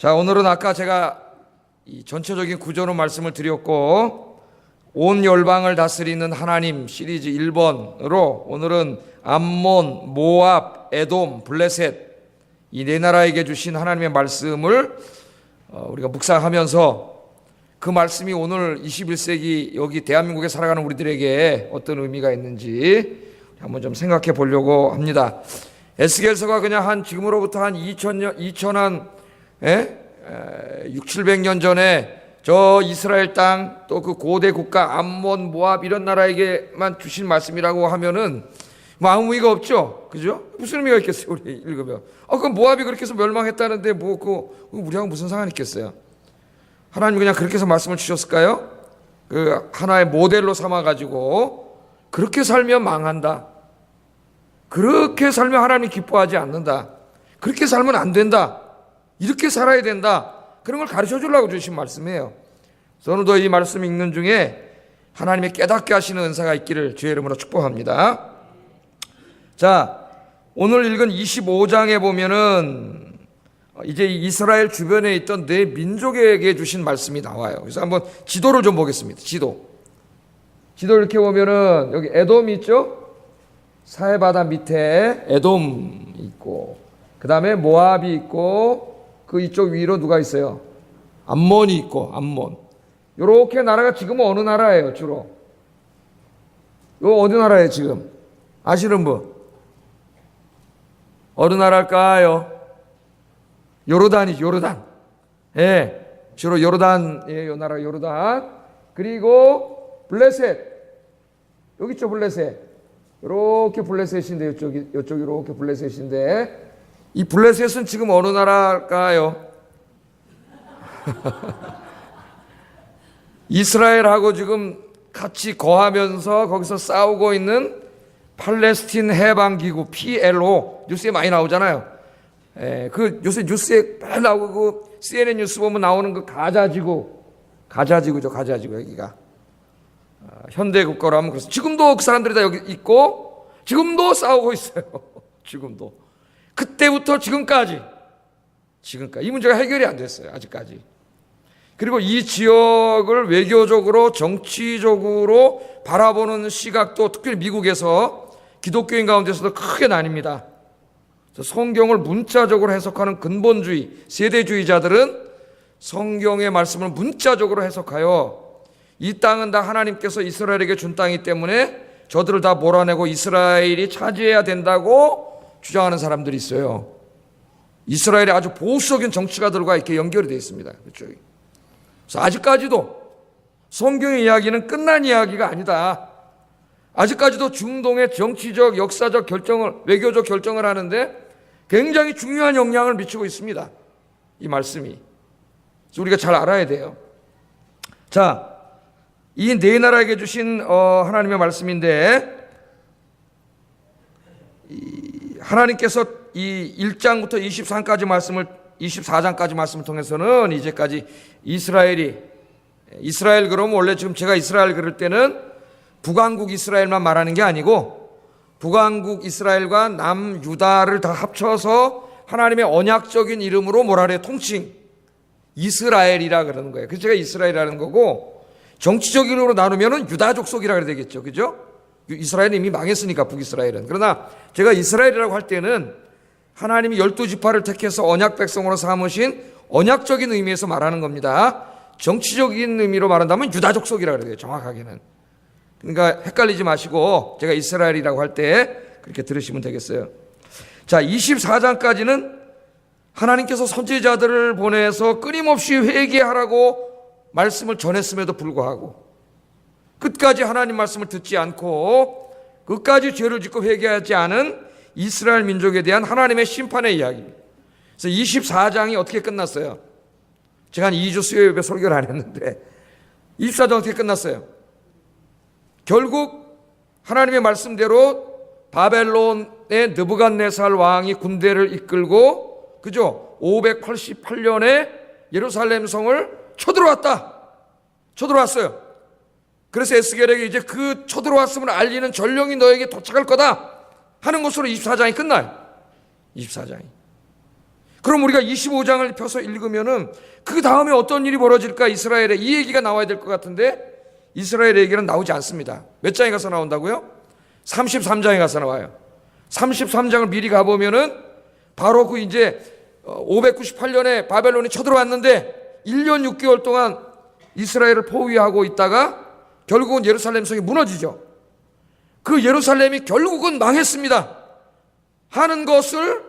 자, 오늘은 아까 제가 이 전체적인 구조로 말씀을 드렸고, 온 열방을 다스리는 하나님 시리즈 1번으로 오늘은 암몬, 모압, 에돔, 블레셋 이 네 나라에게 주신 하나님의 말씀을 우리가 묵상하면서 그 말씀이 오늘 21세기 여기 대한민국에 살아가는 우리들에게 어떤 의미가 있는지 한번 좀 생각해 보려고 합니다. 에스겔서가 그냥 지금으로부터 한 2000한 6, 700년 전에 저 이스라엘 땅 또 그 고대 국가 암몬, 모압 이런 나라에게만 주신 말씀이라고 하면은 뭐 아무 의미가 없죠. 그죠? 무슨 의미가 있겠어요, 우리 읽으면. 그럼 모압이 그렇게 해서 멸망했다는데 우리하고 무슨 상관이 있겠어요? 하나님이 그냥 그렇게 해서 말씀을 주셨을까요? 그 하나의 모델로 삼아가지고 그렇게 살면 망한다. 그렇게 살면 하나님 기뻐하지 않는다. 그렇게 살면 안 된다. 이렇게 살아야 된다. 그런 걸 가르쳐 주려고 주신 말씀이에요. 오늘도 이 말씀 읽는 중에 하나님의 깨닫게 하시는 은사가 있기를 주의 이름으로 축복합니다. 자, 오늘 읽은 25장에 보면은 이제 이스라엘 주변에 있던 네 민족에게 주신 말씀이 나와요. 그래서 한번 지도를 좀 보겠습니다. 지도 이렇게 보면은 여기 에돔이 있죠? 사해바다 밑에 에돔 있고, 그 다음에 모압이 있고, 그 이쪽 위로 누가 있어요? 암몬이 있고, 암몬. 요렇게 나라가 지금은 어느 나라예요, 주로? 요 어느 나라예요, 지금? 아시는 분? 어느 나라일까요? 요르단이죠, 요르단. 예, 주로 요르단이에요, 요 나라 요르단. 그리고 블레셋. 여기 있죠, 블레셋. 요렇게 블레셋인데, 요쪽이 요렇게 블레셋인데, 이 블레셋은 지금 어느 나라일까요? 이스라엘하고 지금 같이 거하면서 거기서 싸우고 있는 팔레스틴 해방기구 PLO 뉴스에 많이 나오잖아요. 그 요새 뉴스에 많이 나오고 그 CNN 뉴스 보면 나오는 그 가자지구죠, 가자지구 여기가 현대국가로 하면 그렇습니다. 지금도 그 사람들이 다 여기 있고 지금도 싸우고 있어요. 지금도. 그때부터 지금까지 이 문제가 해결이 안 됐어요, 아직까지. 그리고 이 지역을 외교적으로 정치적으로 바라보는 시각도 특별히 미국에서 기독교인 가운데서도 크게 나뉩니다. 성경을 문자적으로 해석하는 근본주의 세대주의자들은 성경의 말씀을 문자적으로 해석하여 이 땅은 다 하나님께서 이스라엘에게 준 땅이기 때문에 저들을 다 몰아내고 이스라엘이 차지해야 된다고 주장하는 사람들이 있어요. 이스라엘의 아주 보수적인 정치가들과 이렇게 연결이 되어 있습니다. 그쪽이. 그래서 아직까지도 성경의 이야기는 끝난 이야기가 아니다. 아직까지도 중동의 정치적, 역사적 결정을, 외교적 결정을 하는데 굉장히 중요한 영향을 미치고 있습니다. 이 말씀이. 그래서 우리가 잘 알아야 돼요. 자, 이 네 나라에게 주신 하나님의 말씀인데, 하나님께서 이 1장부터 24장까지 말씀을 통해서는 이제까지 이스라엘 그러면 원래 지금 제가 이스라엘 그럴 때는 북왕국 이스라엘만 말하는 게 아니고 북왕국 이스라엘과 남유다를 다 합쳐서 하나님의 언약적인 이름으로 통칭 이스라엘이라 그러는 거예요. 그래서 제가 이스라엘이라는 거고, 정치적으로 나누면은 유다 족속이라 그래야 되겠죠. 그죠? 이스라엘은 이미 망했으니까 북이스라엘은. 그러나 제가 이스라엘이라고 할 때는 하나님이 12지파를 택해서 언약 백성으로 삼으신 언약적인 의미에서 말하는 겁니다. 정치적인 의미로 말한다면 유다 족속이라 그래요, 정확하게는. 그러니까 헷갈리지 마시고 제가 이스라엘이라고 할 때 그렇게 들으시면 되겠어요. 자, 24장까지는 하나님께서 선지자들을 보내서 끊임없이 회개하라고 말씀을 전했음에도 불구하고 끝까지 하나님 말씀을 듣지 않고 끝까지 죄를 짓고 회개하지 않은 이스라엘 민족에 대한 하나님의 심판의 이야기. 그래서 24장이 어떻게 끝났어요? 제가 한 2주 수요일에 설교를 안 했는데 24장 어떻게 끝났어요? 결국 하나님의 말씀대로 바벨론의 느부갓네살 왕이 군대를 이끌고, 그죠? 588년에 예루살렘 성을 쳐들어왔어요. 그래서 에스겔에게 이제 그 쳐들어왔음을 알리는 전령이 너에게 도착할 거다 하는 것으로 24장이 끝나요. 24장이. 그럼 우리가 25장을 펴서 읽으면은 그 다음에 어떤 일이 벌어질까? 이스라엘에 이 얘기가 나와야 될 것 같은데 이스라엘 얘기는 나오지 않습니다. 몇 장에 가서 나온다고요? 33장에 가서 나와요. 33장을 미리 가보면은 바로 그 이제 598년에 바벨론이 쳐들어왔는데 1년 6개월 동안 이스라엘을 포위하고 있다가 결국은 예루살렘 성이 무너지죠. 그 예루살렘이 결국은 망했습니다 하는 것을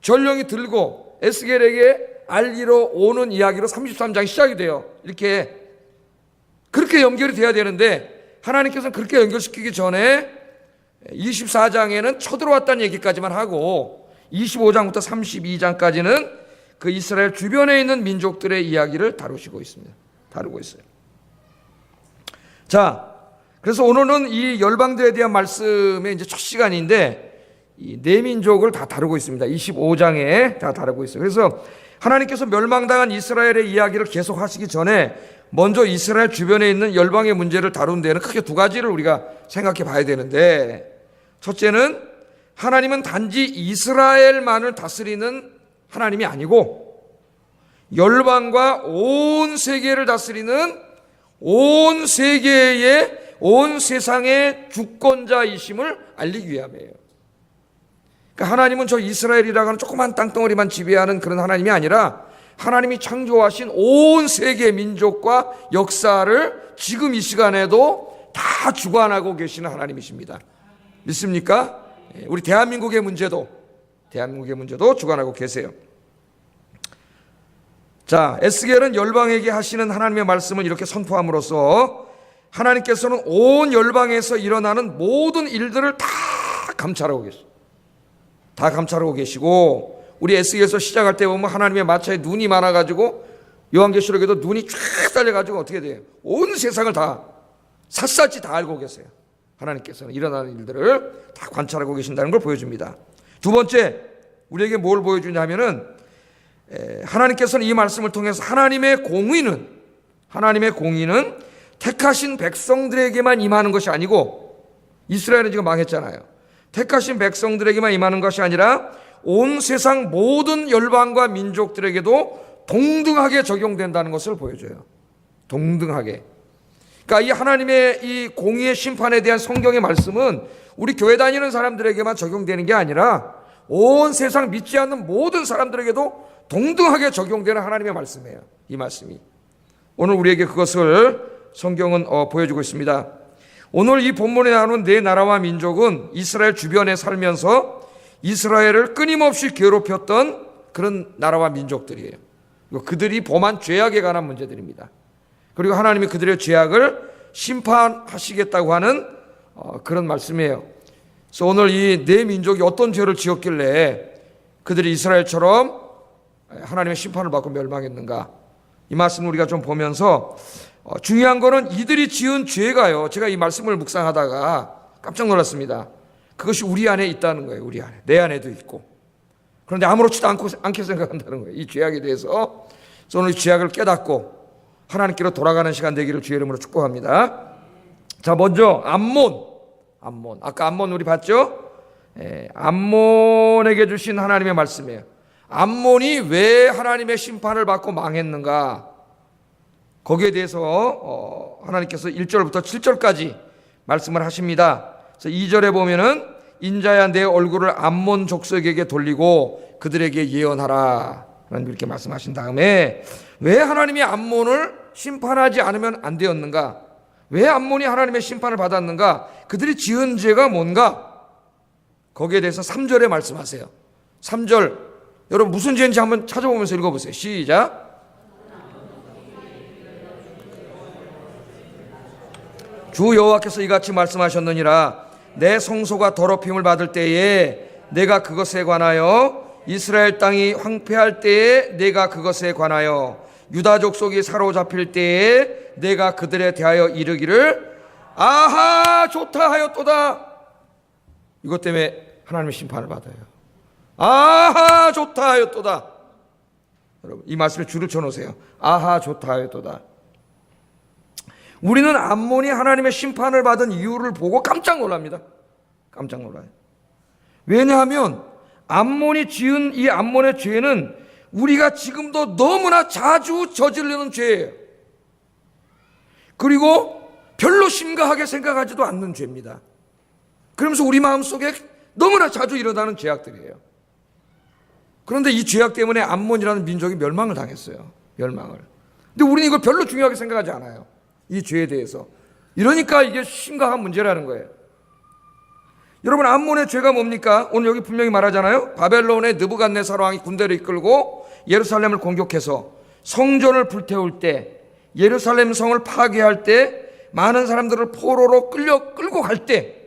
전령이 들고 에스겔에게 알리러 오는 이야기로 33장이 시작이 돼요. 이렇게 그렇게 연결이 돼야 되는데 하나님께서는 그렇게 연결시키기 전에 24장에는 쳐들어왔다는 얘기까지만 하고 25장부터 32장까지는 그 이스라엘 주변에 있는 민족들의 이야기를 다루고 있어요. 자, 그래서 오늘은 이 열방들에 대한 말씀의 이제 첫 시간인데 이 네 민족을 다 다루고 있습니다. 25장에 다 다루고 있어요. 그래서 하나님께서 멸망당한 이스라엘의 이야기를 계속 하시기 전에 먼저 이스라엘 주변에 있는 열방의 문제를 다룬 데는 크게 두 가지를 우리가 생각해 봐야 되는데, 첫째는 하나님은 단지 이스라엘만을 다스리는 하나님이 아니고 열방과 온 세계를 다스리는 온 세계의 온 세상의 주권자이심을 알리기 위함이에요. 그러니까 하나님은 저 이스라엘이라고 하는 조그만 땅덩어리만 지배하는 그런 하나님이 아니라 하나님이 창조하신 온 세계 민족과 역사를 지금 이 시간에도 다 주관하고 계시는 하나님이십니다. 믿습니까? 우리 대한민국의 문제도 주관하고 계세요. 자, 에스겔은 열방에게 하시는 하나님의 말씀을 이렇게 선포함으로써 하나님께서는 온 열방에서 일어나는 모든 일들을 다 감찰하고 계시고, 우리 에스겔에서 시작할 때 보면 하나님의 마차에 눈이 많아가지고 요한계시록에도 눈이 쫙 달려가지고 어떻게 돼요? 온 세상을 다 샅샅이 다 알고 계세요. 하나님께서는 일어나는 일들을 다 관찰하고 계신다는 걸 보여줍니다. 두 번째, 우리에게 뭘 보여주냐면은 하나님께서는 이 말씀을 통해서 하나님의 공의는 택하신 백성들에게만 임하는 것이 아니고, 이스라엘은 지금 망했잖아요. 택하신 백성들에게만 임하는 것이 아니라 온 세상 모든 열방과 민족들에게도 동등하게 적용된다는 것을 보여줘요. 동등하게. 그러니까 이 하나님의 이 공의의 심판에 대한 성경의 말씀은 우리 교회 다니는 사람들에게만 적용되는 게 아니라 온 세상 믿지 않는 모든 사람들에게도 동등하게 적용되는 하나님의 말씀이에요. 이 말씀이. 오늘 우리에게 그것을 성경은 보여주고 있습니다. 오늘 이 본문에 나오는 네 나라와 민족은 이스라엘 주변에 살면서 이스라엘을 끊임없이 괴롭혔던 그런 나라와 민족들이에요. 그들이 범한 죄악에 관한 문제들입니다. 그리고 하나님이 그들의 죄악을 심판하시겠다고 하는 그런 말씀이에요. 그래서 오늘 이 네 민족이 어떤 죄를 지었길래 그들이 이스라엘처럼 하나님의 심판을 받고 멸망했는가, 이 말씀을 우리가 좀 보면서 중요한 거는 이들이 지은 죄가요, 제가 이 말씀을 묵상하다가 깜짝 놀랐습니다. 그것이 우리 안에 있다는 거예요. 우리 안에, 내 안에도 있고. 그런데 아무렇지도 않게 생각한다는 거예요, 이 죄악에 대해서. 그래서 오늘 이 죄악을 깨닫고 하나님께로 돌아가는 시간 되기를 주의 이름으로 축복합니다. 자, 먼저 암몬. 아까 암몬 우리 봤죠? 암몬에게 주신 하나님의 말씀이에요. 암몬이 왜 하나님의 심판을 받고 망했는가, 거기에 대해서 하나님께서 1절부터 7절까지 말씀을 하십니다. 그래서 2절에 보면은 인자야 내 얼굴을 암몬 족속에게 돌리고 그들에게 예언하라, 하나님 이렇게 말씀하신 다음에 왜 하나님이 암몬을 심판하지 않으면 안 되었는가, 왜 암몬이 하나님의 심판을 받았는가, 그들이 지은 죄가 뭔가, 거기에 대해서 3절에 말씀하세요. 3절 여러분 무슨 죄인지 한번 찾아보면서 읽어보세요. 시작. 주 여호와께서 이같이 말씀하셨느니라. 내 성소가 더럽힘을 받을 때에 내가 그것에 관하여, 이스라엘 땅이 황폐할 때에 내가 그것에 관하여, 유다 족속이 사로잡힐 때에 내가 그들에 대하여 이르기를 아하 좋다 하였도다. 이것 때문에 하나님의 심판을 받아요. 아하 좋다 하였도다. 여러분 이 말씀에 줄을 쳐놓으세요. 아하 좋다 하였도다. 우리는 암몬이 하나님의 심판을 받은 이유를 보고 깜짝 놀랍니다. 깜짝 놀라요. 왜냐하면 암몬이 지은 이 암몬의 죄는 우리가 지금도 너무나 자주 저지르는 죄예요. 그리고 별로 심각하게 생각하지도 않는 죄입니다. 그러면서 우리 마음속에 너무나 자주 일어나는 죄악들이에요. 그런데 이 죄악 때문에 암몬이라는 민족이 멸망을 당했어요. 멸망을. 근데 우리는 이걸 별로 중요하게 생각하지 않아요. 이 죄에 대해서. 이러니까 이게 심각한 문제라는 거예요. 여러분, 암몬의 죄가 뭡니까? 오늘 여기 분명히 말하잖아요. 바벨론의 느부갓네살 왕이 군대를 이끌고 예루살렘을 공격해서 성전을 불태울 때, 예루살렘 성을 파괴할 때, 많은 사람들을 포로로 끌고 갈 때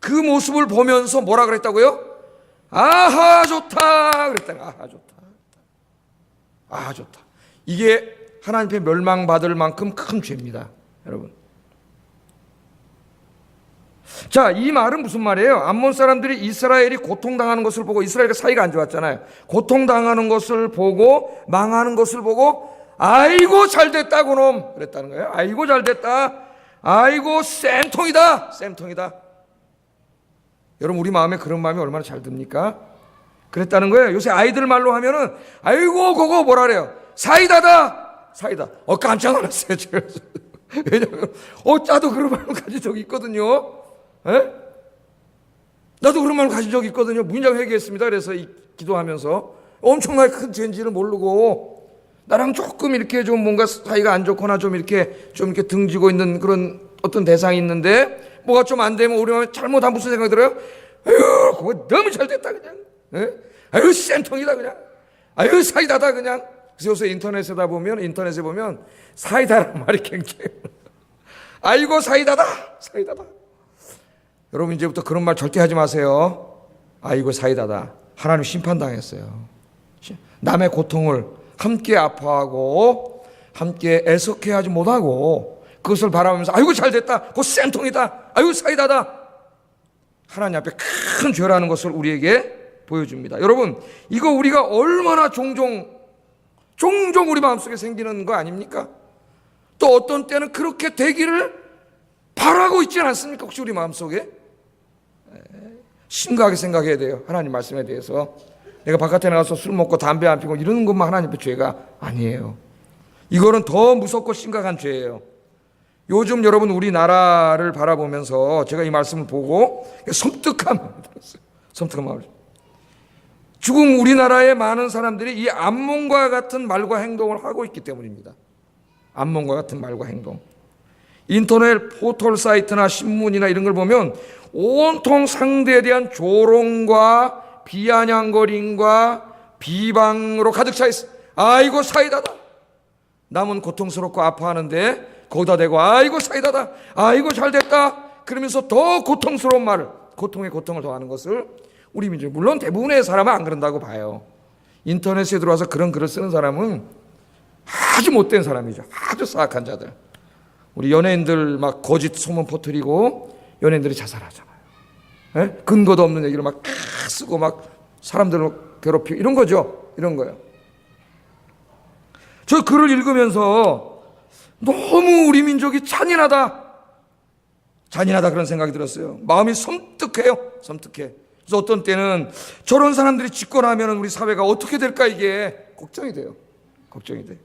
그 모습을 보면서 뭐라 그랬다고요? 아하 좋다 그랬다는. 아하 좋다. 아하 좋다. 이게 하나님 앞에 멸망받을 만큼 큰 죄입니다, 여러분. 자, 이 말은 무슨 말이에요? 암몬 사람들이 이스라엘이 고통당하는 것을 보고, 이스라엘과 사이가 안 좋았잖아요. 고통당하는 것을 보고, 망하는 것을 보고, 아이고 잘됐다 그놈 그랬다는 거예요. 아이고 잘됐다. 아이고 쌤통이다. 쌤통이다. 여러분, 우리 마음에 그런 마음이 얼마나 잘 듭니까? 그랬다는 거예요. 요새 아이들 말로 하면은 아이고 그거 뭐라 그래요? 사이다다. 사이다. 깜짝 놀랐어요. 제가. 왜냐면 짜도 그런 말을 가진 적이 있거든요. 에? 나도 그런 말을 가진 적이 있거든요. 무인장 회개했습니다. 그래서 기도하면서 엄청나게 큰 죄인지를 모르고 나랑 조금 이렇게 좀 뭔가 사이가 안 좋거나 좀 이렇게 등지고 있는 그런 어떤 대상이 있는데 뭐가 좀 안 되면 우리 잘못한 무슨 생각이 들어요? 아유, 그거 너무 잘 됐다 그냥. 에? 아유, 쌤통이다 그냥. 아유, 사이다다 그냥. 그래서 요새 인터넷에 보면 사이다라는 말이 굉장히 아이고 사이다다. 사이다다. 여러분, 이제부터 그런 말 절대 하지 마세요. 아이고 사이다다. 하나님 심판당했어요. 남의 고통을 함께 아파하고 함께 애석해하지 못하고 그것을 바라보면서 아이고 잘됐다. 그거 쌤통이다. 아이고 사이다다. 하나님 앞에 큰 죄라는 것을 우리에게 보여줍니다. 여러분, 이거 우리가 얼마나 종종 우리 마음속에 생기는 거 아닙니까? 또 어떤 때는 그렇게 되기를 바라고 있지 않습니까? 혹시 우리 마음속에? 심각하게 생각해야 돼요. 하나님 말씀에 대해서. 내가 바깥에 나가서 술 먹고 담배 안 피고 이러는 것만 하나님 앞에 죄가 아니에요. 이거는 더 무섭고 심각한 죄예요. 요즘 여러분 우리나라를 바라보면서 제가 이 말씀을 보고 섬뜩한 마음이 들었어요. 섬뜩한 마음이. 지금 우리나라의 많은 사람들이 이 암몬과 같은 말과 행동을 하고 있기 때문입니다. 암몬과 같은 말과 행동. 인터넷 포털 사이트나 신문이나 이런 걸 보면 온통 상대에 대한 조롱과 비아냥거림과 비방으로 가득 차 있어. 아이고 사이다다. 남은 고통스럽고 아파하는데 거기다 대고 아이고 사이다다. 아이고 잘됐다. 그러면서 더 고통스러운 말을, 고통에 고통을 더하는 것을 우리 민족, 물론 대부분의 사람은 안 그런다고 봐요. 인터넷에 들어와서 그런 글을 쓰는 사람은 아주 못된 사람이죠. 아주 사악한 자들. 우리 연예인들 막 거짓 소문 퍼뜨리고 연예인들이 자살하잖아요. 에? 근거도 없는 얘기를 막 쓰고 막 사람들을 괴롭히고 이런 거죠. 이런 거예요. 저 글을 읽으면서 너무 우리 민족이 잔인하다 그런 생각이 들었어요. 마음이 섬뜩해요. 섬뜩해. 그래서 어떤 때는 저런 사람들이 짓고 나면 우리 사회가 어떻게 될까 이게 걱정이 돼요. 걱정이 돼.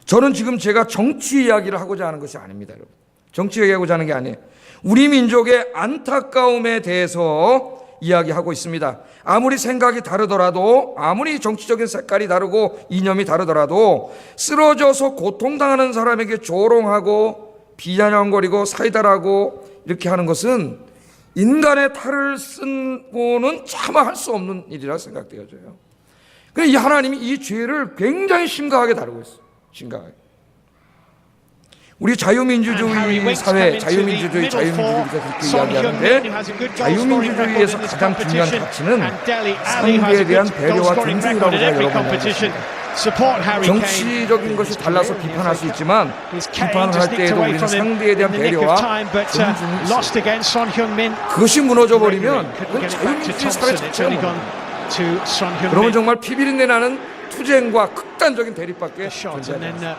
저는 지금 제가 정치 이야기를 하고자 하는 것이 아닙니다, 여러분. 정치 이야기하고자 하는 게 아니에요. 우리 민족의 안타까움에 대해서 이야기하고 있습니다. 아무리 생각이 다르더라도, 아무리 정치적인 색깔이 다르고 이념이 다르더라도 쓰러져서 고통당하는 사람에게 조롱하고 비아냥거리고 사이다라고 이렇게 하는 것은 인간의 탈을 쓴고는 차마 할 수 없는 일이라 생각되어져요. 그래서 이 하나님이 이 죄를 굉장히 심각하게 다루고 있어요. 심각하게. 우리 자유민주주의 사회, 자유민주주의가 그렇게 이야기하는데 자유민주주의에서 가장 중요한 가치는 상대에 대한 배려와 존중이라고 제가 여러분에게 정치적인 것이 달라서 비판할 수 있지만 비판을 할 때에도 우리는 상대에 대한 배려와 존중이 있어요. 그것이 무너져버리면 그건 자유민주주의 사회 자체가 무너져요. 그러면 정말 피비린내 나는 투쟁과 극단적인 대립밖에 존재하지 않습니다.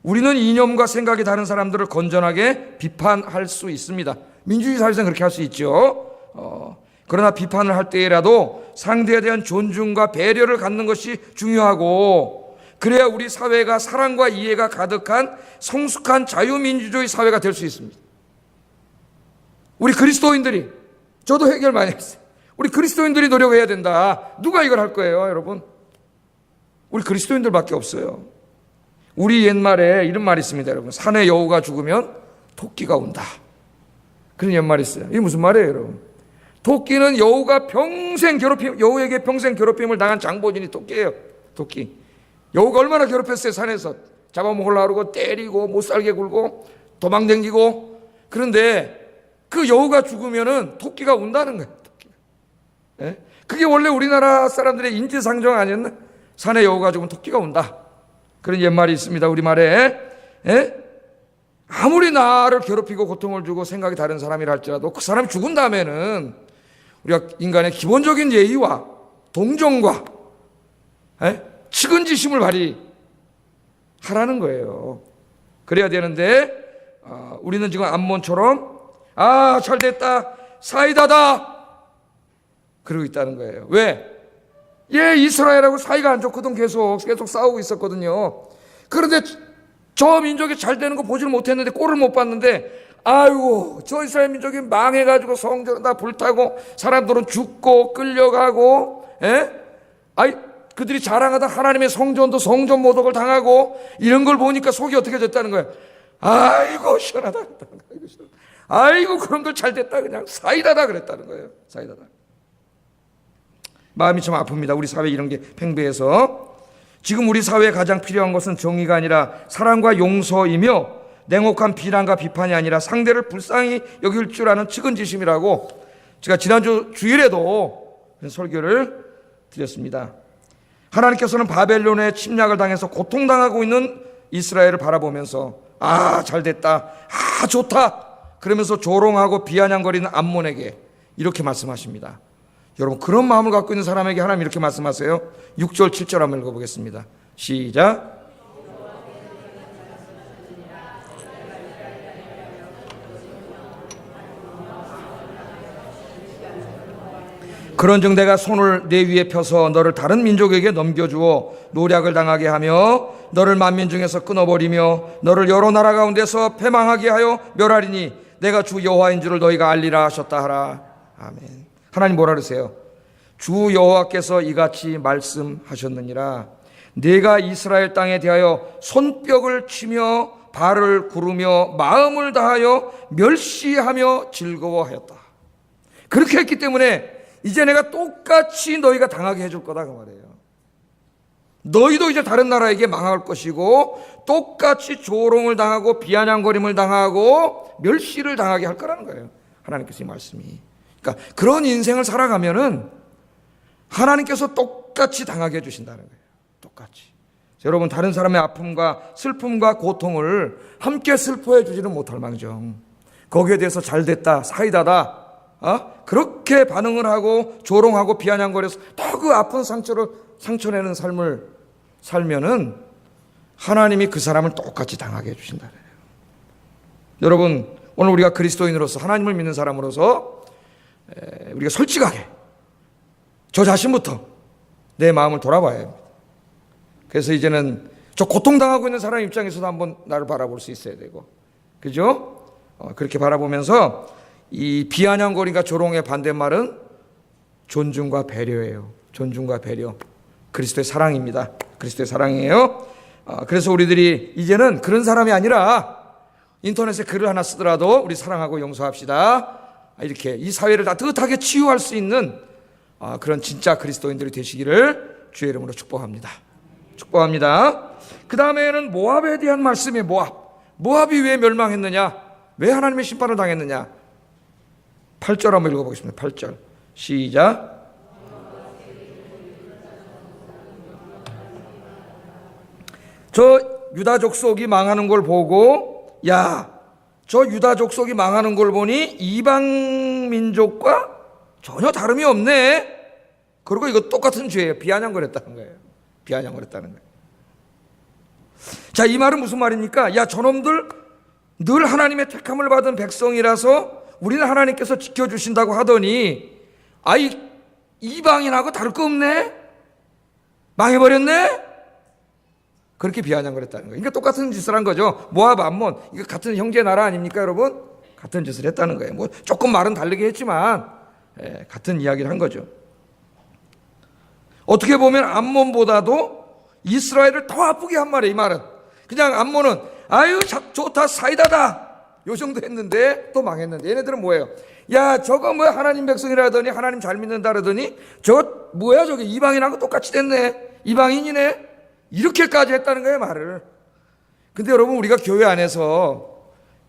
우리는 이념과 생각이 다른 사람들을 건전하게 비판할 수 있습니다. 민주주의 사회에서는 그렇게 할 수 있죠. 그러나 비판을 할 때라도 상대에 대한 존중과 배려를 갖는 것이 중요하고, 그래야 우리 사회가 사랑과 이해가 가득한 성숙한 자유민주주의 사회가 될 수 있습니다. 우리 그리스도인들이, 저도 해결 많이 했어요. 우리 그리스도인들이 노력해야 된다. 누가 이걸 할 거예요, 여러분? 우리 그리스도인들밖에 없어요. 우리 옛말에 이런 말이 있습니다, 여러분. 산에 여우가 죽으면 토끼가 온다. 그런 옛말이 있어요. 이게 무슨 말이에요, 여러분? 토끼는 여우에게 평생 괴롭힘을 당한 장보진이 토끼예요. 토끼. 여우가 얼마나 괴롭혔어요, 산에서. 잡아먹으려고 그러고 때리고 못 살게 굴고 도망다니고. 그런데 그 여우가 죽으면은 토끼가 온다는 거예요. 토끼가. 예? 그게 원래 우리나라 사람들의 인지상정 아니었나? 산에 여우가 죽으면 토끼가 온다. 그런 옛말이 있습니다, 우리말에. 예? 아무리 나를 괴롭히고 고통을 주고 생각이 다른 사람이라 할지라도 그 사람이 죽은 다음에는 우리가 인간의 기본적인 예의와 동정과 측은지심을 발휘하라는 거예요. 그래야 되는데 우리는 지금 암몬처럼 잘됐다, 사이다다 그러고 있다는 거예요. 왜? 이스라엘하고 사이가 안 좋거든. 계속 싸우고 있었거든요. 그런데 저 민족이 잘 되는 거 보지를 못했는데, 꼴을 못 봤는데, 아이고 저 이스라엘 민족이 망해가지고 성전 다 불타고 사람들은 죽고 끌려가고, 그들이 자랑하던 하나님의 성전도 성전 모독을 당하고, 이런 걸 보니까 속이 어떻게 됐다는 거예요. 아이고 시원하다 그랬다는 거예요. 아이고 그런 걸 잘 됐다, 그냥 사이다다 그랬다는 거예요. 사이다다. 마음이 참 아픕니다. 우리 사회 이런 게 팽배해서. 지금 우리 사회에 가장 필요한 것은 정의가 아니라 사랑과 용서이며, 냉혹한 비난과 비판이 아니라 상대를 불쌍히 여길 줄 아는 측은지심이라고 제가 지난주 주일에도 설교를 드렸습니다. 하나님께서는 바벨론의 침략을 당해서 고통당하고 있는 이스라엘을 바라보면서 잘됐다, 좋다 그러면서 조롱하고 비아냥거리는 암몬에게 이렇게 말씀하십니다. 여러분, 그런 마음을 갖고 있는 사람에게 하나님 이렇게 말씀하세요. 6절 7절 한번 읽어보겠습니다. 시작. 그런즉 내가 손을 내 위에 펴서 너를 다른 민족에게 넘겨주어 노략을 당하게 하며 너를 만민 중에서 끊어버리며 너를 여러 나라 가운데서 패망하게 하여 멸하리니 내가 주 여호와인 줄을 너희가 알리라 하셨다 하라. 아멘. 하나님 뭐라 그러세요? 주 여호와께서 이같이 말씀하셨느니라. 내가 이스라엘 땅에 대하여 손뼉을 치며 발을 구르며 마음을 다하여 멸시하며 즐거워하였다. 그렇게 했기 때문에 이제 내가 똑같이 너희가 당하게 해줄 거다, 그 말이에요. 너희도 이제 다른 나라에게 망할 것이고 똑같이 조롱을 당하고 비아냥거림을 당하고 멸시를 당하게 할 거라는 거예요. 하나님께서 이 말씀이. 그러니까 그런 인생을 살아가면은 하나님께서 똑같이 당하게 해주신다는 거예요. 똑같이. 여러분, 다른 사람의 아픔과 슬픔과 고통을 함께 슬퍼해 주지는 못할 망정 거기에 대해서 잘됐다, 사이다다 그렇게 반응을 하고 조롱하고 비아냥거려서 더 그 아픈 상처를 상처내는 삶을 살면은 하나님이 그 사람을 똑같이 당하게 해주신다. 여러분, 오늘 우리가 그리스도인으로서, 하나님을 믿는 사람으로서 우리가 솔직하게 저 자신부터 내 마음을 돌아봐야 합니다. 그래서 이제는 저 고통당하고 있는 사람 입장에서도 한번 나를 바라볼 수 있어야 되고, 그죠? 그렇게 바라보면서 이 비아냥거림과 조롱의 반대말은 존중과 배려예요. 존중과 배려. 그리스도의 사랑입니다. 그리스도의 사랑이에요. 그래서 우리들이 이제는 그런 사람이 아니라 인터넷에 글을 하나 쓰더라도 우리 사랑하고 용서합시다. 이렇게 이 사회를 따뜻하게 치유할 수 있는 그런 진짜 그리스도인들이 되시기를 주의 이름으로 축복합니다. 축복합니다. 그 다음에는 모압에 대한 말씀이에요. 모압이 왜 멸망했느냐? 왜 하나님의 심판을 당했느냐? 8절 한번 읽어보겠습니다. 8절 시작. 저 유다 족속이 망하는 걸 보고, 저 유다 족속이 망하는 걸 보니 이방 민족과 전혀 다름이 없네. 그리고 이거 똑같은 죄예요. 비아냥거렸다는 거예요. 비아냥거렸다는 거예요. 자, 이 말은 무슨 말입니까? 저놈들 늘 하나님의 택함을 받은 백성이라서 우리는 하나님께서 지켜주신다고 하더니 이방인하고 다를 거 없네? 망해버렸네? 그렇게 비아냥거렸다는 거예요. 그러니까 똑같은 짓을 한 거죠. 모압, 암몬, 이거 같은 형제 나라 아닙니까, 여러분? 같은 짓을 했다는 거예요. 뭐 조금 말은 다르게 했지만 같은 이야기를 한 거죠. 어떻게 보면 암몬보다도 이스라엘을 더 아프게 한 말이에요. 이 말은 그냥 암몬은 아유 좋다 사이다다 요 정도 했는데 또 망했는데, 얘네들은 뭐예요? 야 저거 뭐야, 하나님 백성이라더니 하나님 잘 믿는다 그러더니 저 뭐야 저게 이방인하고 똑같이 됐네, 이방인이네, 이렇게까지 했다는 거예요 말을. 근데 여러분 우리가 교회 안에서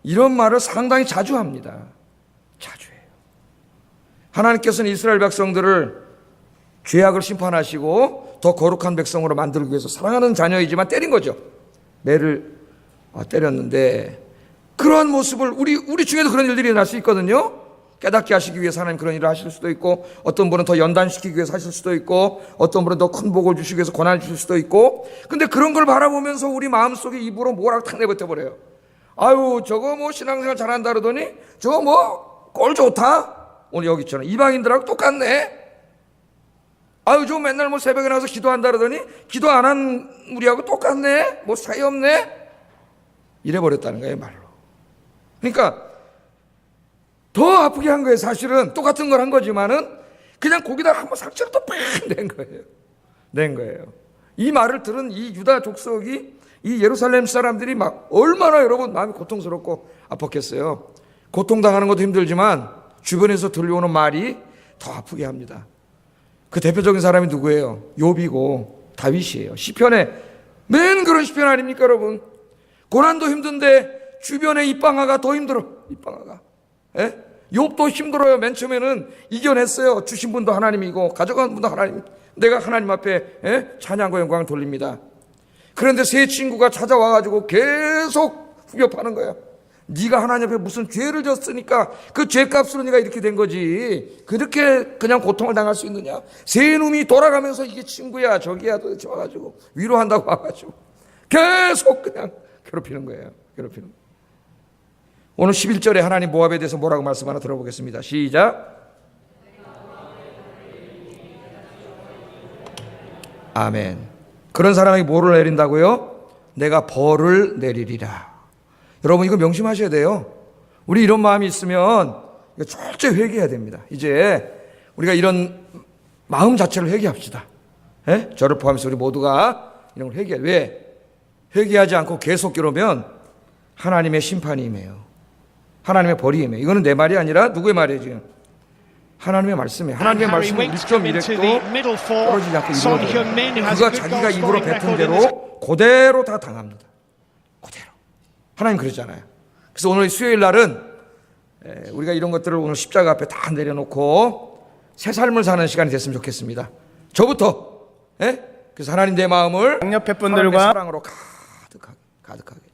이런 말을 상당히 자주 합니다. 자주 해요. 하나님께서는 이스라엘 백성들을 죄악을 심판하시고 더 거룩한 백성으로 만들기 위해서 사랑하는 자녀이지만 때린 거죠. 매를 때렸는데, 그러한 모습을 우리 중에도 그런 일들이 일어날 수 있거든요. 깨닫게 하시기 위해서 하나님 그런 일을 하실 수도 있고, 어떤 분은 더 연단시키기 위해서 하실 수도 있고, 어떤 분은 더 큰 복을 주시기 위해서 고난을 주실 수도 있고. 근데 그런 걸 바라보면서 우리 마음속에 입으로 뭐라고 탁 내뱉어버려요. 아유 저거 뭐 신앙생활 잘한다 그러더니 저거 뭐 꼴 좋다, 오늘 여기 있잖아, 이방인들하고 똑같네. 아유 저 맨날 뭐 새벽에 나와서 기도한다 그러더니 기도 안 한 우리하고 똑같네, 뭐 사이 없네, 이래버렸다는 거예요 말로. 그러니까 더 아프게 한 거예요. 사실은 똑같은 걸 한 거지만은 그냥 거기다 한번 삭제를 또 팍 낸 거예요. 이 말을 들은 이 유다 족속이, 이 예루살렘 사람들이 막 얼마나 여러분 마음이 고통스럽고 아팠겠어요. 고통당하는 것도 힘들지만 주변에서 들려오는 말이 더 아프게 합니다. 그 대표적인 사람이 누구예요? 욥이고 다윗이에요. 시편에 맨 그런 시편 아닙니까 여러분? 고난도 힘든데 주변에 입방아가 더 힘들어. 입방아가. 예? 욥도 힘들어요. 맨 처음에는 이겨냈어요. 주신 분도 하나님이고 가져간 분도 하나님. 내가 하나님 앞에 찬양과 영광을 돌립니다. 그런데 세 친구가 찾아와가지고 계속 후벼파는 거야. 네가 하나님 앞에 무슨 죄를 졌으니까 그 죄값으로 네가 이렇게 된 거지, 그렇게 그냥 고통을 당할 수 있느냐. 세 놈이 돌아가면서 이게 친구야 저기야 도대체 와가지고 위로한다고 와가지고 계속 그냥 괴롭히는 거예요. 괴롭히는 거예요. 오늘 11절에 하나님 모압에 대해서 뭐라고 말씀 하나 들어보겠습니다. 시작. 아멘. 그런 사람에게 뭐를 내린다고요? 내가 벌을 내리리라. 여러분 이거 명심하셔야 돼요. 우리 이런 마음이 있으면 이거 철저히 회개해야 됩니다. 이제 우리가 이런 마음 자체를 회개합시다. 저를 포함해서 우리 모두가 이런 걸 회개해. 왜? 회개하지 않고 계속 이러면 하나님의 심판이 임해요. 하나님의 벌이 임해요. 이거는 내 말이 아니라 누구의 말이에요 지금? 하나님의 말씀이에요. 하나님의 말씀을 믿고 이랬고 떨어지지 않고 이루어져요. 그가 자기가 입으로 뱉은 대로 그대로 다 당합니다. 그대로. 하나님 그러잖아요. 그래서 오늘 수요일 날은 우리가 이런 것들을 오늘 십자가 앞에 다 내려놓고 새 삶을 사는 시간이 됐으면 좋겠습니다. 저부터. 그래서 하나님 내 마음을 양옆에 분들과 사랑으로 가득하게 해주시고,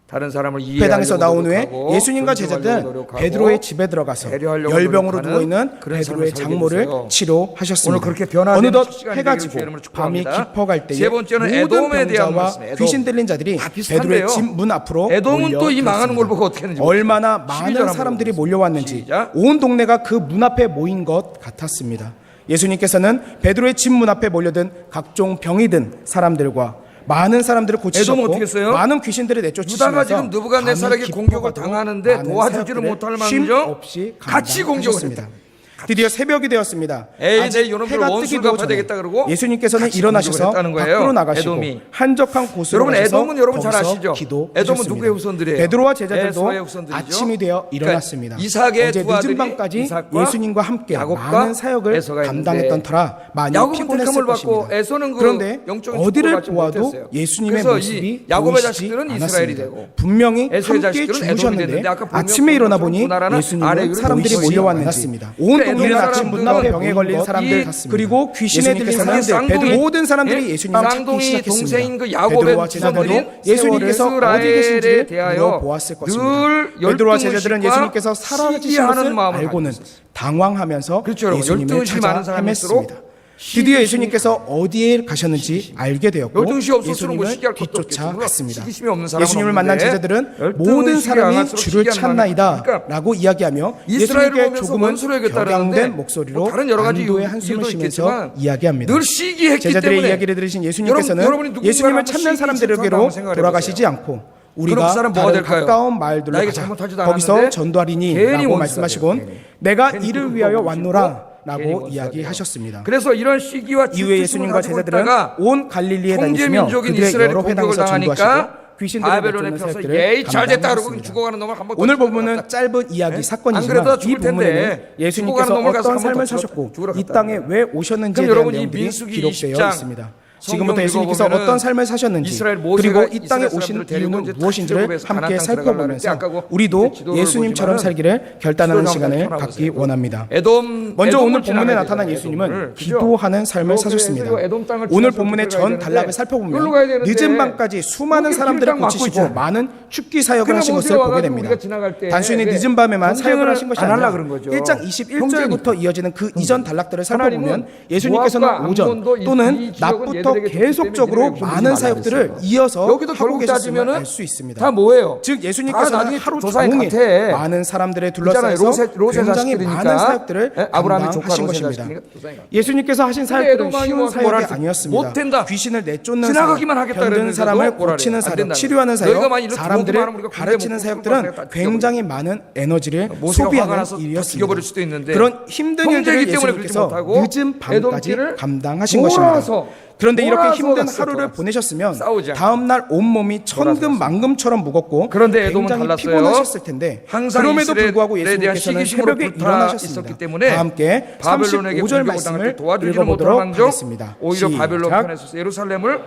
다른 사람을 회당에서 나온 후에 예수님과 제자들은 베드로의 집에 들어가서 열병으로 누워있는 베드로의 장모를 치료하셨습니다. 오늘 그렇게 변화된 어느덧 시간이 해가 되기를 지고 주님을 밤이 축복합니다. 깊어갈 때에 세 번째는 모든 에돔에 대한 병자와 말씀이에요. 에돔. 귀신 들린 자들이 다 비슷한데요. 베드로의 집 문 앞으로 에돔은 또 이 망하는 걸 몰려들었습니다. 보고 어떻게 했는지 얼마나 봅시다. 12절 많은 한번 사람들이 보겠습니다. 몰려왔는지 시작. 온 동네가 그 문 앞에 모인 것 같았습니다. 예수님께서는 베드로의 집 문 앞에 몰려든 각종 병이 든 사람들과 많은 사람들을 고치셨고 어떻게 했어요? 많은 귀신들을 내쫓으시면서 유다가 지금 느부갓네살에게 공격을 당하는데 도와주지를 못할 망정 없이 같이 공격을 감당하셨습니다. 했다. 드디어 새벽이 되었습니다. 에이, 아직 내 요놈들 해가 원수를 뜨기도 갚아야 전에 되겠다 그러고 예수님께서는 같이 일어나셔서 공격을 했다는 거예요. 밖으로 나가시고 에돔이. 한적한 곳으로 여러분 가셔서 에돔은 여러분 잘 거기서 아시죠? 기도하셨습니다. 에돔은 누구의 후손들이에요? 베드로와 제자들도 에서의 후손들이죠. 아침이 되어 일어났습니다. 그러니까 이삭의 어제 두 아들이 늦은 밤까지 이삭과 예수님과 함께 야곱과 많은 사역을 에서가 감당했던 있는데 터라 많이 야곱은 피곤했을 택함을 받고 것입니다. 에서는 그런데 영적인 어디를 축복을 받지 보아도 못했어요. 예수님의 그래서 모습이 이 야곱의 보이시지 자식들은 이스라엘이 않았습니다. 되고 분명히 에서의 함께 자식들은 에돔이 주무셨는데 됐는데 아까 보면 아침에 일어나 두 보니 나라는 아래 예수님은 위로 사람들이 보이시지 몰려왔는지 않았습니다. 온 그러니까 동네는 에돔 아침 문 앞에 병에 걸린 사람들 같습니다. 그리고 귀신에 들린 예수님께서는 사람들, 쌍둥이, 모든 사람들이 예수님을 찾기 쌍둥이 시작했습니다. 동생인 그 야곱의 베드로와 제자들도 후손들인 예수님께서 어디 이스라엘에 계신지를 대하여 물어보았을 것입니다. 늘 베드로와 열두 제자들은 의식과 예수님께서 사라지신 시기하는 것을 마음을 알고는 가지고 있었어요. 당황하면서 그렇죠, 여러분. 예수님을 12의식이 많은 찾아 사람일수록 헤맸습니다. 드디어 예수님께서 어디에 가셨는지 알게 되었고 열등시 없었으면 뭐 예수님을 시기할 것도 뒤쫓아 없겠지. 갔습니다. 시기심이 없는 사람은 예수님을 만난 없는데 제자들은 열등의식이 모든 사람이 강할수록 주를 시기하는 찾나이다 그러니까 라고 이야기하며 이스라엘을 예수님께 보면서 조금은 원수로 해야겠다라는데 격양된 목소리로 뭐 다른 여러 가지 안도의 이유도 한숨을 쉬면서 있겠지만 이야기합니다. 늘 시기했기 제자들의 때문에 이야기를 들으신 예수님께서는 여러분이 누군가를 예수님을 한번 찾는 시기 사람들에게로 한번 생각해 돌아가시지 보세요. 않고 그럼 우리가 그 사람 뭐가 다른 될까요? 가까운 마을들로 나에게 가자. 잘못하지도 거기서 않았는데 전도하리니 괜히 라고 원수가 말씀하시곤 돼요, 괜히. 내가 괜히 이를 그거 위하여 보고 왔노라 괜히 라고 원수가 이야기하셨습니다. 그래서 이런 시기와 이후에 질투심을 예수님과 가지고 제자들은 있다가 온 갈릴리에 형제 다니시며 민족인 그들의 이스라엘이 여러 공격을 회당에서 당하니까 전도하시고 귀신들을 바벨론에 내쫓는 펴서 사역들을 예이 잘됐다 그러고 감당하셨습니다. 죽어가는 놈을 한번 오늘 본문은 짧은 이야기 안 사건이지만 그래도 이 죽을 텐데 본문에는 예수님께서 죽어가는 놈을 가서 어떤 한번 삶을 더 사셨고 죽으러 이 갔다 땅에 왜 오셨는지에 그럼 대한 여러분 이 내용들이 민수기 기록되어 20장 있습니다. 성경 지금부터 예수님께서 읽어보면은 어떤 삶을 사셨는지 이스라엘 모세가 그리고 이 땅에 이스라엘 오신 사람들을 데리고 이유는 이제 무엇인지를 출애굽에서 함께 가나안 땅 살펴보면서 들어가려고 할 때 우리도 아까 지도를 예수님처럼 보지만은 살기를 결단하는 지도를 시간을 한번 갖기 펴놔보세요. 원합니다. 에돔 먼저 에돔을 오늘 본문에 지나가야 나타난 되잖아요, 예수님은 에돔을. 그죠? 기도하는 삶을 그래서 사셨습니다. 그 에돔 땅을 오늘 지나서 본문의 들어가야 전 되는데 단락을 여기로 살펴보면 가야 되는데 늦은 밤까지 수많은 여기 사람들을 길을 딱 막고 고치시고 있잖아요. 많은 축기 사역을 그러니까 하신 것을 모세가 보게 와가지고 됩니다. 우리가 지나갈 때 단순히 왜 늦은 밤에만 사역을 전쟁을 하신 것이 안 아니라 하려고 그런 거죠. 1장 21절부터 이어지는 그 이전 단락들을 살펴보면 하나님은 예수님께서는 모압과 오전 암몬도 이 또는 지역은 낮부터 얘들에게 계속적으로 줬기 때문에 많은 여기서 사역들을 말했어요. 이어서 여기도 하고 결국 계셨음을 따지면은 알 수 있습니다. 다 뭐예요? 즉 다 예수님께서는 나중에 하루 조상이 종일 같아. 많은 사람들을 있잖아요. 둘러싸여서 로세 굉장히 자식들이니까. 많은 사역들을 예? 아브라함의 조카 감당하신 로세 것입니다. 자식이니까 조상이 같아. 예수님께서 하신 근데 사역들은 에돔 왕이 쉬운 뭐라 사역이 했어? 아니었습니다. 못된다. 귀신을 내쫓는 지나가기만 사역, 하겠다 병든 그랬는데도 사람을 뭐라 고치는 그래요? 안 사역, 된다. 치료하는 너희가 사역, 만일 이렇게 사람들을 들어오기만 하면 우리가 가르치는 군대 못 사역들은 다 죽여버려. 굉장히 많은 에너지를 모세가 화가 소비하는 나서 일이었습니다. 죽여버릴 수도 있는데 그런 힘든 형제이기 일들을 때문에 그러지 예수님께서 못하고 늦은 밤까지 에돔길을 감당하신 몰아서 것입니다. 그런데 이렇게 몰아서 힘든 갔어요, 하루를 몰아서. 보내셨으면 싸우지 않고. 다음 날 온몸이 천금만금처럼 무겁고 그런데 에돔은 굉장히 달랐어요. 피곤하셨을 텐데 항상 그럼에도 이스라엘에 불구하고 대한 예수님께서는 시기심으로 새벽에 불타 일어나셨습니다. 있었기 때문에 다 함께 바벨론에게 35절 공격을 당할 때 말씀을 도와주지는 못할 읽어보도록 망정 하겠습니다. 오히려 바벨론 시작. 편에서 예루살렘을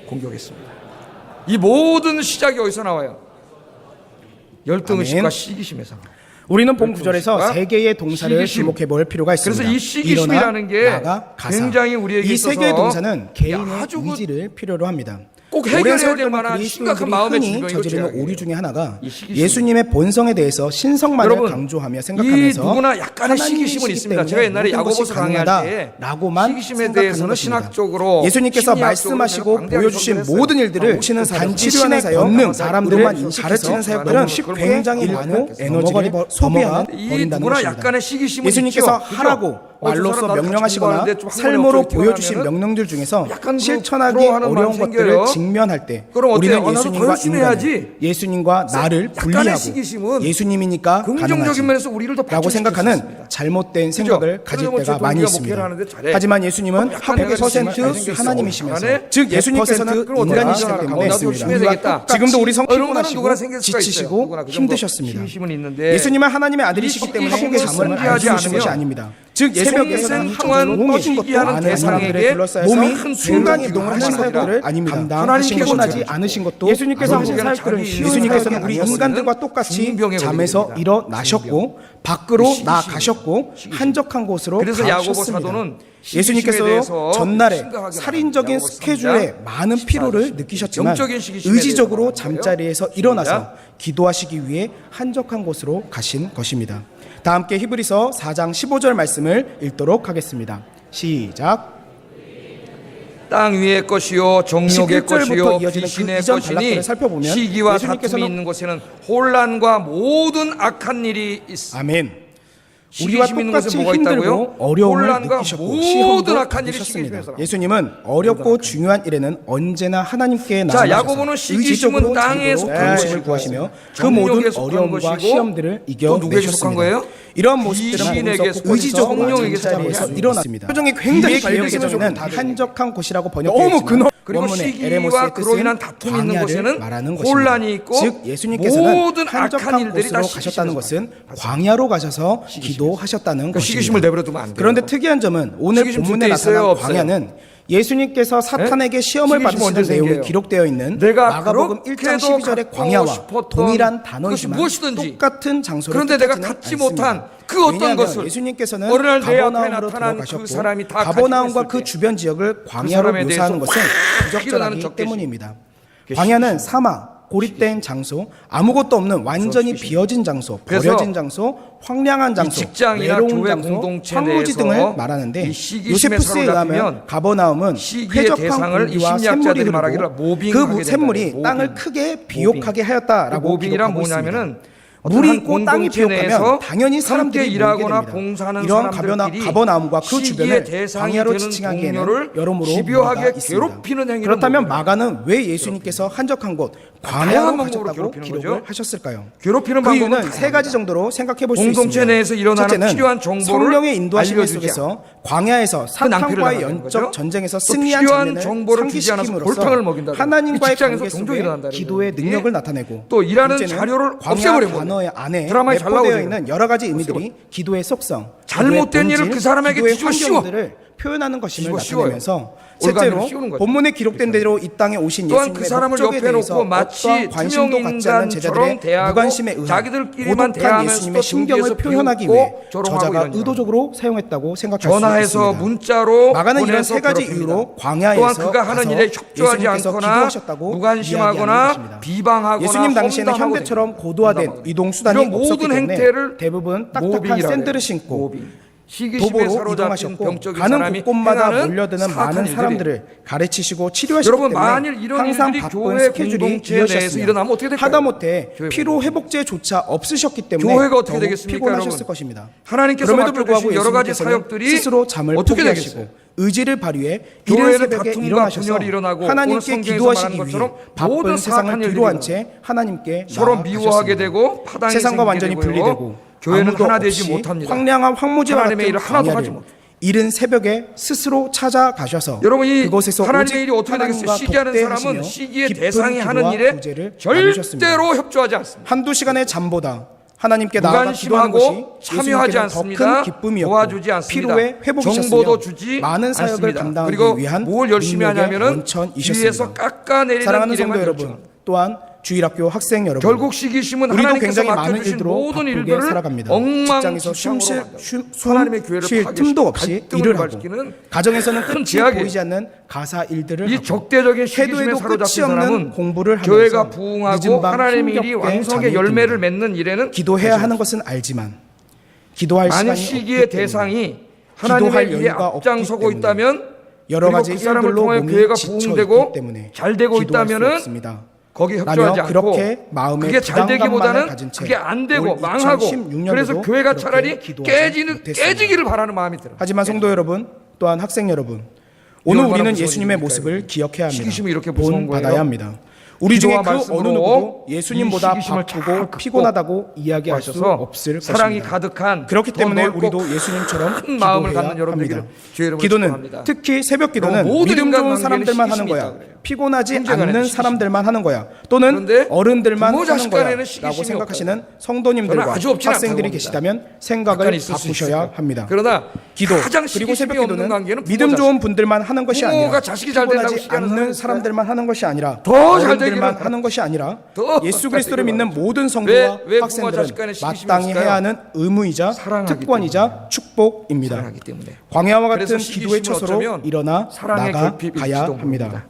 공격했습니다. 이 모든 시작이 어디서 나와요? 열등의식과 아멘. 시기심에서 나와요. 우리는 본 구절에서 시기심과 세 개의 동사를 시기심. 주목해 볼 필요가 있습니다. 그래서 이 시기심이라는 게 일어나, 나가, 가사. 굉장히 우리에게 이 세 개의 있어서 동사는 개인의 아주 그 의지를 필요로 합니다. 꼭 해결해야 오랜 될 세월 동안 만한 그리스도인들이 심각한 마음의 흔히 질병이 저지르는 죄악이에요. 오류 중에 하나가 이 시기심. 예수님의 본성에 대해서 신성만을 여러분, 강조하며 이 생각하면서 누구나 약간의 하나님이시기 시기심은 있습니다. 때문에 제가 옛날에 모든 것이 야고보서 강의할 때 가능하다라고만 시기심에 생각하는 대해서는 것입니다. 신학적으로 예수님께서 심리학적으로 말씀하시고 내가 방대하게 보여주신 설명했어요. 모든 일들을 오시는 사람, 단지 치료하는 신의 사역, 권능, 사람들만 사람들만 인식해서 가르치는 사역들은 나는 그걸 굉장히 보고 많은 생각했어요. 에너지를 소비하는 이 버린다는 누구나 것입니다. 약간의 시기심은 예수님께서 있죠. 하라고 그죠? 말로써 저 사람 명령하시거나 나같이 공부하는데 좀 삶으로 학문이 보여주신 어떻게 명령들 중에서 약간 그 실천하기 부러워하는 어려운 마음이 것들을 생겨요. 직면할 때 그럼 어때요? 우리는 나도 더 예수님과 열심히 해야지. 인간을, 예수님과 나를 약간의 분리하고 시기심은 예수님이니까 긍정적인 가능하지 면에서 우리를 더 라고 발전시킬 수 생각하는 있습니다. 잘못된 생각을 가질 그래서 뭐 때가 제 많이 동기가 있습니다. 목회를 하는데 잘해. 하지만 예수님은 약간 내가 100% 하나님이시면서 즉 예수님께서는 그럼 어떻게 인간이시기 하나? 때문에 나도 열심히 해야 우리와 되겠다. 똑같이 지금도 우리 성 이런 거는 피곤하시고 누구나 생길 수가 있어요. 지치시고 누구나 그 정도 힘드셨습니다. 시기심은 있는데 예수님은 하나님의 아들이시기 때문에 시기심을 잠을 안 승리하지 주무신 것이 않으면 아닙니다. 즉 예수님께서는 평생 동안 웅이신 것도 시기하는 많은 사람들에 대상에게 둘러싸여서 몸이 큰 큰 순간 수행을 이동을 하신 하는 사역들을 겁니다. 감당하신 하나님께서 것이 주시고 않으신 것도 예수님께서 하신 아니고 사역들은 쉬운 예수님께서는 사역이 우리 아니었으면 인간들과 똑같이 중병에 잠에서 걸리게 일어나셨고 밖으로 시기심. 나가셨고 한적한 곳으로 그래서 야고보 가셨습니다. 사도는 예수님께서 대해서 전날에 심각하게 살인적인 야고보 스케줄에 3장 많은 피로를 느끼셨지만 영적인 시기심에 의지적으로 대해서 말하는 잠자리에서 일어나서 기도하시기 위해 한적한 곳으로 가신 것입니다. 다 함께 히브리서 4장 15절 말씀을 읽도록 하겠습니다. 시작. 땅 위의 것이요 정욕의 11절부터 것이요 이어지는 귀신의 그 이전 것이니 단락들을 살펴보면 시기와 예수님께서는 다툼이 있는 곳에는 혼란과 모든 악한 일이 있어. 아멘. 우리와 시기심 있는 똑같이 곳에 뭐가 힘들고 있다고요? 어려움을 혼란과 느끼셨고 모든 시험도 악한 일이 겪으셨습니다. 시기심에서 나옵니다. 예수님은 어렵고 중요한 일에는 언제나 하나님께 자, 나아가셔서 야고보는 시기심은 의지적으로 땅에 자기로 속한 방식을 것이고 구하시며 그 정욕에 모든 속한 어려움과 것이고 시험들을 또 누구에게 속한 거예요? 이겨내셨습니다. 이러한 모습들은 귀신에게 보면서 속한 의지적으로 성령에게 잠자리에서 속한 것이고 일어났습니다. 표정이 굉장히 밝으시면 한적한 곳이라고 번역되어 있지만 그리고 원문의 시기와 에레모스의 그로 뜻은 인한 다툼이 있는 광야를 곳에는 말하는 혼란이 것입니다. 있고 즉 예수님께서는 모든 악한 한적한 일들이 다 곳으로 가셨다는 시기심에서 것은 광야로 가셔서 기도하셨다는 그 시기심을 것입니다. 내버려 두면 안 돼요. 그런데 특이한 점은 오늘 시기심 본문에 줄때 있어요, 나타난 없어요? 광야는 예수님께서 사탄에게 시험을 시기심 받으시는 언제 내용이 생겨요? 기록되어 있는 내가 마가복음 1장 그렇게도 12절의 갖고 광야와 싶었던 동일한 그것이 단어이지만 무엇이든지 똑같은 장소를 그런데 내가 뜻하지는 갖지 않습니다. 못한 그 어떤 왜냐하면 것을 예수님께서는 어느 날 내 앞에 가버나움으로 나타난 들어가셨고 그 사람이 다 가지고 가버나움과 있을 그 때 주변 지역을 광야로 사람에 묘사하는 대해서 것은 확 일어나는 부적절하기 적개심. 때문입니다. 광야는 사막 고립된 장소, 아무것도 없는 완전히 비어진 장소, 그래서 버려진 장소, 황량한 장소, 직장이나 외로운 교회 장소, 공동체 황무지 내에서 등을 말하는데 이 시기심에 요세푸스에 의하면 사로잡히면 가버나움은 시기의 쾌적한 대상을 이 공기와 심리학자들이 샘물이 말하기를 흐르고 모빙하게 그 샘물이 된다는 땅을 모빙. 크게 비옥하게 하였다라고 모빙이란 기록하고 있습니다. 뭐냐면은 물이 어떤 있고 한 땅이 공동체 비옥하면 내에서 당연히 사람들이 함께 모이게 일하거나 됩니다. 봉사하는 이런 사람들끼리 가버나움과 그 시기의 주변을 대상이 광야로 되는 지칭하기에는 동료를 여러모로 집요하게 무리가 있습니다. 괴롭히는 행위를 그렇다면 모빙이라고 마가는 왜 예수님께서 한적한 곳 광야로 다양한 방법으로 가셨다고 괴롭히는 기록을 거죠. 하셨을까요? 괴롭히는 그 방법은 이유는 세 가지 정도로 생각해 볼 수 있습니다. 공동체 내에서 일어나는 첫째는 필요한 정보를 성령의 인도하심 알려주지 속에서 광야에서 낭패를 사탄과의 당하는 영적 거죠. 전쟁에서 또 승리한 필요한 장면을 정보를 주지 않아서 상기시킴으로써 골탕을 먹인다든지 하나님과의 이 직장에서 관계 종족이 속에 일어난다는 기도의 거지. 능력을 나타내고 또 일하는 둘째는 자료를 광야 없애버리고 단어 안에 드라마에 잘 내포되어 나오죠. 있는 여러 가지 의미들이 기도의 속성, 잘못된 기도의 일을 본질, 그 사람에게 기도의 뒤집어 씌워. 환경들을 표현하는 것임을 뒤집어 씌워요. 나타내면서 올가미를 셋째로 씌우는 거죠. 본문에 기록된 대로 이 땅에 오신 또한 예수님의 그 사람을 목적에 옆에 대해서 놓고 마치 어떠한 관심도 갖지 않은 제자들의 투명인간처럼 대하고 무관심에 의한 자기들끼리만 고독한 대하면서도 예수님의 심경을 등뒤에서 표현하기 비웃고 위해 조롱하고 저자가 이런 의도적으로 사용했다고 생각할 수 전화해서 있습니다. 문자로 마가는 이런 보내서 세 가지 괴롭힙니다. 이유로 광야에서 또한 그가 하는 가서 일에 협조하지 예수님께서 않거나 기도하셨다고 이야기하는 무관심하거나 것입니다. 비방하거나 예수님 당시에는 험담하고 현대처럼 고도화된 험담하고 이동 수단이 이런 없었기 모든 때문에 행태를 대부분 딱딱한 모빙이라고 샌들을 해요. 신고 모빙. 시기심에 도보로 사로잡힌 이동하셨고 병적인 가는 사람이 곳곳마다 행하는 몰려드는 사악한 많은 일들이 사람들을 가르치시고 치료하시기 여러분, 때문에 만일 이런 항상 일들이 바쁜 교회 스케줄이 공동체 내에서 이어졌으며 일어나면 어떻게 될까요? 하다못해 교회 피로 회복제조차 없으셨기 때문에 교회가 어떻게 더욱 되겠습니까, 피곤하셨을 여러분? 것입니다. 하나님께서 그럼에도 불구하고 맡겨주신 여러 가지 예수님께서는 사역들이 스스로 잠을 어떻게 포기하시고 되겠어요? 의지를 발휘해 이른 교회는 새벽에 다툼과 일어나셔서 분열이 일어나고 오늘 하나님께 성경에서 기도하시기 말하는 위해 것처럼 바쁜 모든 세상을 사악한 뒤로 일들이 한 채 하나님께 서로 나아가셨습니다. 미워하게 되고 파당이 세상과 생기게 완전히 되고요. 분리되고 교회는 아무도 하나 되지 없이 못합니다. 황량한 황무지와 하나님의 같은 일을 하나도 하지 광야를 못해요. 이른 새벽에 스스로 찾아가셔서 여러분, 이 그곳에서 하나님의 오직 일이 어떻게 되겠어요? 하나님과 시기하는 사람은 독대하시며 시기의 깊은 대상이 하는 기도와 일에 구제를 나누셨습니다. 절대로 협조하지 않습니다. 한두 시간의 잠보다 하나님께 나아가 기도하는 무관심하고 것이 참여하지 예수님께는 더 않습니다. 큰 기쁨이었고 도와주지 않습니다. 피로의 회복이셨으며 정보도 주지 많은 사역을 않습니다. 감당하기 그리고 위한 뭘 열심히 능력의 하냐면은 원천이셨습니다. 뒤에서 깎아내리는 사랑하는 일에만 성도 여러분, 열중합니다. 또한 주일학교 학생 여러분, 결국 시기심은 우리도 하나님께서 굉장히 많은 맡겨주신 일들로 모든 바쁘게 일들을 살아갑니다. 엉망진창으로 직장에서 하나님의 교회를 쉴 파괴시키고 틈도 없이 갈등을 일을 하고 일으키는 가정에서는 큰 끝이 제약이에요. 보이지 않는 가사 일들을 이 하고 적대적인 시기심에 해도 해도 사로잡힌 끝이 없는 사람은 공부를 하면서 교회가 늦은 부흥하고 밤 하나님의 일이 힘겹게 왕성의 잠이 열매를 듭니다. 맺는 일에는 기도해야 하는 것은 알지만 기도할 만약 시간이 시기의 없기 때문에 대상이 하나님의 기도할 일에 여유가 없기 앞장서고 때문에 있다면 여러 그리고 가지 그 사람을 일들로 통해 몸이 교회가 지쳐 부흥되고 있기 때문에 잘 되고 기도할 수 있다면은 없습니다. 거기 라며 협조하지 않고 그렇게 마음에 그게 잘 부담감만을 되기보다는 가진 채 그게 안 되고 올 망하고 2016년에도 그래서 교회가 그렇게 차라리 기도하지 못했습니다. 깨지기를 바라는 마음이 들어요. 하지만 성도 여러분, 또한 학생 여러분, 오늘 얼마나 우리는 무서운 예수님의 일입니까, 모습을 이거? 기억해야 합니다. 시기심이 이렇게 무서운 거예요? 본받아야 합니다. 우리 중에 기도와 그 어느 말씀으로 누구도 예수님보다 이 시기심을 바쁘고 잘 피곤하다고 이야기할 수 하셔서 없을 사랑이 것입니다. 가득한 그렇기 더 때문에 넓고 우리도 예수님처럼 큰 마음을 기도해야 갖는 여러분들에게 합니다. 주의 이름으로 기도는 축복합니다. 특히 새벽 기도는 그리고 모든 믿음 인간 좋은 관계에는 사람들만 하는 시기심이 거야. 있다고 그래요. 피곤하지 형제간에는 않는 시기심. 사람들만 하는 거야. 또는 그런데 어른들만 부모 하는 자식 거야. 간에는 라고 시기심이 생각하시는 저는 성도님들과 아주 없진 않다고 학생들이 봅니다. 계시다면 생각을 약간 있을 수 바꾸셔야 있을 거예요. 합니다. 그러나 기도 가장 그리고 새벽 시기심이 없는 기도는 관계는 부모 믿음 자식. 좋은 분들만 하는 것이 부모가 아니라 자식이 잘 되려고 피곤하지 시기하는 않는 사람은 사람들만 하는 것이 아니라 더잘 되기를 어른들만 하는 것이 아니라 더 예수 잘 그리스도를 되기를 믿는 바랍니다. 모든 성도와 왜 부모와 학생들은 자식 간에 시기심이 마땅히 없을까요? 해야 하는 의무이자 사랑하기 특권이자 축복입니다. 사랑하기 때문에. 광야와 그래서 같은 기도의 시기심은 처소로 어쩌면 일어나 사랑의 결핍일지도 나가가야 모릅니다. 합니다.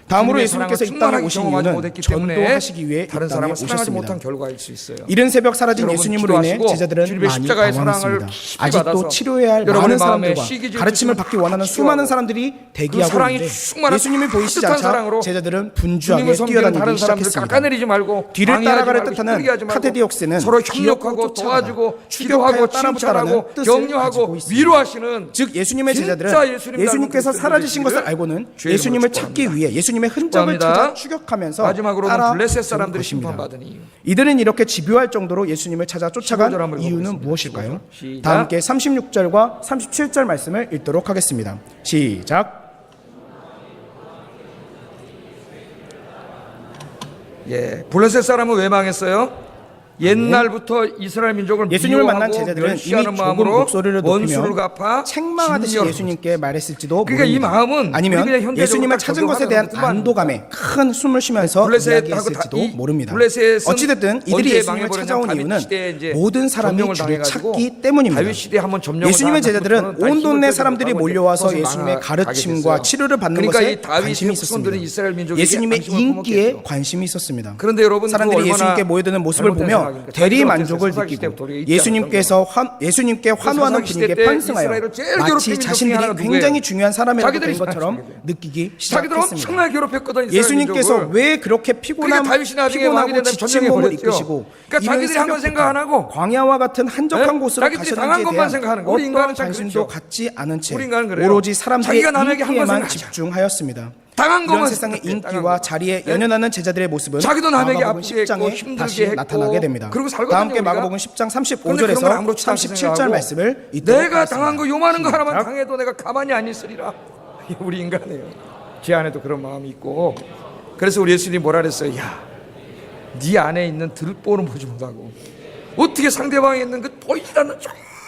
다음으로 주님의 예수님께서 이 사랑을 땅에 충만하게 오신 경험하지 이유는 못했기 때문에 전도하시기 위해 이 다른 땅에 사람을 사랑하지 오셨습니다. 못한 결과일 수 있어요. 이른 새벽 사라진 여러분 예수님으로 인해 기도하시고 제자들은 주님의 많이 십자가의 사랑을 당황했습니다. 깊이 아직도 받아서 치료해야 할 여러분의 많은 마음에 사람들과 시기질 가르침을 수 받기 원하는 있도록 수많은 사람들이 대기하고 사랑이 있는데 충만한 예수님이 보이시지 따뜻한 않자 사랑으로 제자들은 분주하게 주님을 섬기는 다른 뛰어다니기 사람들 시작했습니다. 깎아내리지 말고 뒤를 방해하지 따라가려 말고 뜻하는 힘들게 하지 말고 카테디옥스는 서로 기어코 협력하고 쫓아가다 도와주고 추격하여 기도하고 따라붙다라는 칭찬하고 뜻을 가지고 격려하고 있습니다. 위로하시는 즉 예수님의 진짜 제자들은 예수님 예수님께서 닮은 사라지신 것을 그리스도를 알고는 주의 이름으로 예수님을 축복합니다. 찾기 위해 예수님의 흔적을 축복합니다. 찾아 추격하면서 마지막으로는 따라 블레셋 사람들이 것입니다. 심판받은 이유. 이들은 이렇게 집요할 정도로 예수님을 찾아 15절 쫓아간 한번 이유는 읽어보겠습니다. 무엇일까요? 15절. 시작. 다 함께 36절과 37절 말씀을 읽도록 하겠습니다. 시작. 예, 블레셋 사람은 왜 망했어요? 옛날부터 이스라엘 민족을 예수님을 만난 미워하고 제자들은 이미 멸시하는 조금 마음으로 목소리를 원수를 높이며 갚아 책망하듯이 진멸을 예수님께 말했을지도 그러니까 이 모릅니다. 마음은 아니면 우리 그냥 현대적으로 예수님을 딱 찾은 것에 대한 적용하는 안도감에 큰 숨을 쉬면서 블레셋하고 이야기했을지도 이 모릅니다. 블레셋은 어찌됐든 이들이 언제 예수님을 망해버렸냐면 찾아온 다윗 이유는 시대에 이제 모든 사람이 점령을 주를 당해가지고 찾기 때문입니다. 다윗 시대에 한번 점령을 예수님의 당한 제자들은 다음부터는 온 동네 힘을 사람들이 빼고 몰려와서 이제 예수님의 망하게 가르침과 됐어요. 치료를 받는 그러니까 것에 이 다윗의 관심이 후손들은 있었습니다. 이스라엘 민족에게 예수님의 관심을 인기에 품었겠죠. 관심이 있었습니다. 그런데 여러분 사람들이 그거 얼마나 예수님께 모여드는 모습을 잘못된 보며 생각입니까? 대리 자기들 만족을 어땠어요? 사사기 느끼고 때부터 우리가 예수님께 환호하는 사사기 분위기에 시대 때 편승하여 이스라엘을 제일 마치 괴롭힌 민족 중에 자신들이 하나가 누구예요? 굉장히 중요한 사람이라도 자기들이 된 것처럼 자기들. 느끼기 자기들 시작했습니다. 엄청나게 괴롭혔거든 이스라엘 예수님께서 민족을. 왜 그렇게 그러니까 다윗이 나중에 왕이 피곤하고 된다면 지친 전쟁에 몸을 버렸죠. 이끄시고 그러니까 자기들이 한 건 생각 안 하고 광야와 같은 한적한 네? 곳으로 자기들이 당한 가셨는지에 것만 대한 생각하는 거예요. 우리 인간은 어떠한 참 관심도 그렇죠. 갖지 않은 채 우리 인간은 그래요. 오로지 사람들의 자기가 남에게 한 인기에만 것을 집중하였습니다. 당한 이런 것만 세상의 생각해, 당한 인기와 거. 자리에 네? 연연하는 제자들의 모습은 자기도 남에게 마가복음 아프게 했고 10장에 힘들게 다시 했고 나타나게 됩니다. 그리고 살거든요, 다 함께 우리가. 마가복음 10장 근데 그런 건 35절에서 아무렇지도 않게 37절 생각하고 말씀을 읽도록 내가 당한 거 하겠습니다. 요만한 거 하나만 시작. 당해도 내가 가만히 안 있으리라. 이게 우리 인간이에요. 제 안에도 그런 마음이 있고 그래서 우리 예수님이 뭐라 그랬어요? 야, 네 안에 있는 들보는 보지 못하고 어떻게 상대방에 있는 그 보이지 않는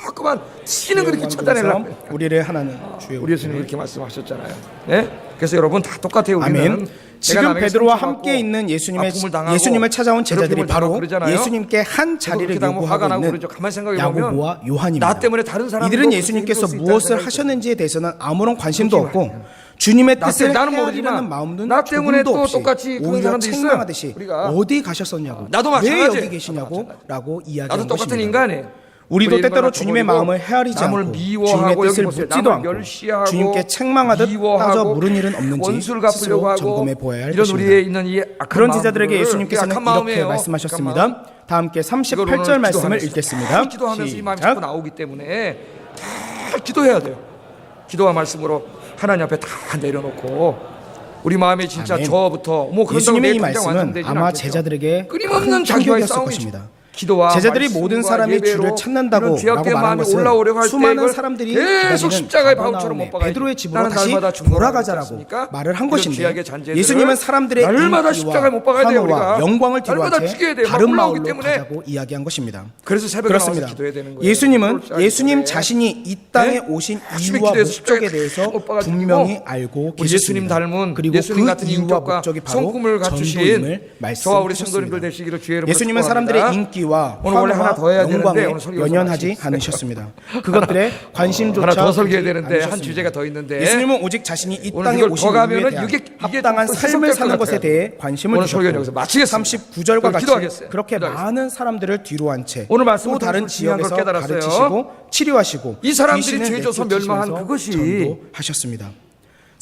조그만 티는 그렇게 찾아내려고 해요? 우리를 하나는 주의 우리 예수님 그렇게 말씀하셨잖아요. 네? 그래서 여러분 다 똑같아요. 우리는 아멘. 지금 베드로와 함께 있는 예수님을 찾아온 제자들이 바로 예수님께 한 자리를 요구하고 있는 야고보와 요한입니다. 나 때문에 다른 사람도 이들은 예수님께서 무엇을 하셨는지에 대해서는 아무런 관심도 없고 주님의 뜻을 나는 헤아리려는 모르지만 마음은 나 때문에 조금도 또 없이 똑같이 그런 오히려 사람도 있어요. 책망하듯이 우리가. 어디 가셨었냐고 나도 왜 마찬가지. 여기 계시냐고 라고 나도 이야기하는 똑같은 것입니다. 인간이에요. 우리도 우리 때때로 인간은 주님의 저버리고 마음을 헤아리지 남을 않고 미워하고 주님의 여기 뜻을 보세요. 묻지도 남을 않고 멸시하고 주님께 책망하듯 미워하고 따져 물은 일은 없는지 원수를 갚으려고 스스로 하고 점검해 보아야 할 이런 것입니다. 우리의 있는 이 악한 그런 마음들을 제자들에게 예수님께서는 악한 이렇게 마음이에요. 말씀하셨습니다. 악한 마음. 다 함께 이걸 오늘 38절 말씀을 기도하면서 읽겠습니다. 잘 기도하면서 이 마음이 시작. 자꾸 나오기 때문에 잘 기도해야 돼요. 기도와 말씀으로 하나님 앞에 다 내려놓고 우리 마음에 진짜 아멘. 저부터 뭐 그런다고 예수님의 내일 이 당장 말씀은 완성되지는 아마 않겠죠. 제자들에게 끊임없는 큰 자기와의 충격이었을 싸움이죠. 것입니다. 기도와 제자들이 말씀과 모든 사람이 예배로 주를 찾는다고 이런 죄악된 라고 말한 마음이 것은 올라오려고 할 때 수많은 이걸 사람들이 계속 기다리는 십자가의 바울처럼 가버나움의 못 박아야지. 베드로의 집으로 나는 다시 날마다 죽는 돌아가자라고 않습니까? 말을 한 이런 것인데 죄악의 잔재들을 예수님은 사람들의 날마다 인기와 십자가에 못 박아야 돼요, 환호와 우리가. 영광을 날마다 뒤로한 죽여야 채 돼요. 막 다른 올라오기 마을로 때문에. 가자고 이야기한 것입니다. 그래서 새벽에 그렇습니다. 나와서 기도해야 되는 거예요. 예수님은 그걸 예수님 알기 자신이 이 땅에 네? 오신 아침에 이유와 기도해서 목적에 십자가에 대해서 못 박아주고 분명히 알고 우리 예수님 계셨습니다. 닮은 그리고 예수님 그 같은 이유와 인격과 목적이 바로 성품을 갖추신 전도임을 저와 우리 말씀하셨습니다. 성도님들 되시기를 주의 이름으로 예수님은 축복합니다. 사람들의 인기와 오늘 원래 하나 더 해야 환호와 되는데 영광에 오늘 설교가 연연하지 마치겠어요. 않으셨습니다. 그것들에 관심조차 하나 더 설교해야 두지 되는데 한 않으셨습니다. 주제가 더 있는데 예수님이 오직 자신이 이 오늘 땅에 이걸 오신 더 가면은 이유에 대한 이게 합당한 또 삶을 희석될 사는 것 것에 같아요. 대해 관심을 오늘 설교는 여기서 주셨고 마치겠습니다. 39절과 같이 기도하겠어요. 그렇게 기도하겠습니다. 많은 사람들을 뒤로 한 채 오늘 말씀을 또 다른 통해서 중요한 걸 지역에서 깨달았어요. 가르치시고 치료하시고 이 사람들이 귀신을 죄 져서 내쫓으시면서 멸망한 그것이 전도하셨습니다.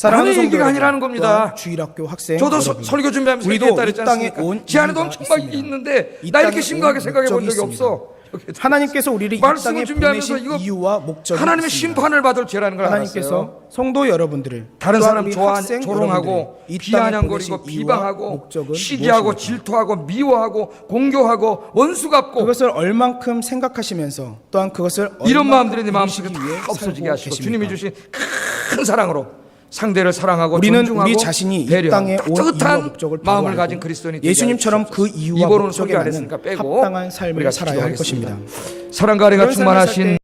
남의 성도 얘기가 여러분, 아니라는 겁니다. 또한 주일학교 학생 저도 여러분, 설교 준비하면서 우리도 얘기했다 이 그랬지 땅에 않습니까? 온 제 안에도 이유가 엄청나게 있습니다. 있는데 이 나 이렇게 땅에 심각하게 온 생각해 본 목적이 적이 있습니다. 없어. 하나님께서 우리를 이 말씀을 땅에 준비하면서 보내신 이거 이유와 목적이 하나님의 있습니다. 심판을 받을 죄라는 걸 알았어요. 하나님께서 성도 여러분들을 다른 또한 사람 우리 조롱하고 학생 여러분들을 이 땅에 비아냥거리고 보내신 이유와 비방하고 목적은 시기하고 무엇입니까? 질투하고 미워하고 공교하고 원수 갚고 그것을 얼만큼 생각하시면서 또한 그것을 이런 얼만큼 마음들이 내 마음속에 이루시기 다 위해 없어지게 살고 하시고 계십니까? 주님이 주신 큰 사랑으로 상대를 사랑하고 우리는 존중하고 우리 자신이 이 배려하고 땅에 온 이유와 따뜻한 목적을 바로 마음을 알고 가진 그리스도인이 되게 예수님처럼 그 하시옵소서. 이유와 이번은 목적에 소개 안 맞는 했으니까 빼고 합당한 삶을 우리가 살아야 할 기도하겠습니다. 것입니다. 사랑과 아래가 그런 삶을 살 충만하신 때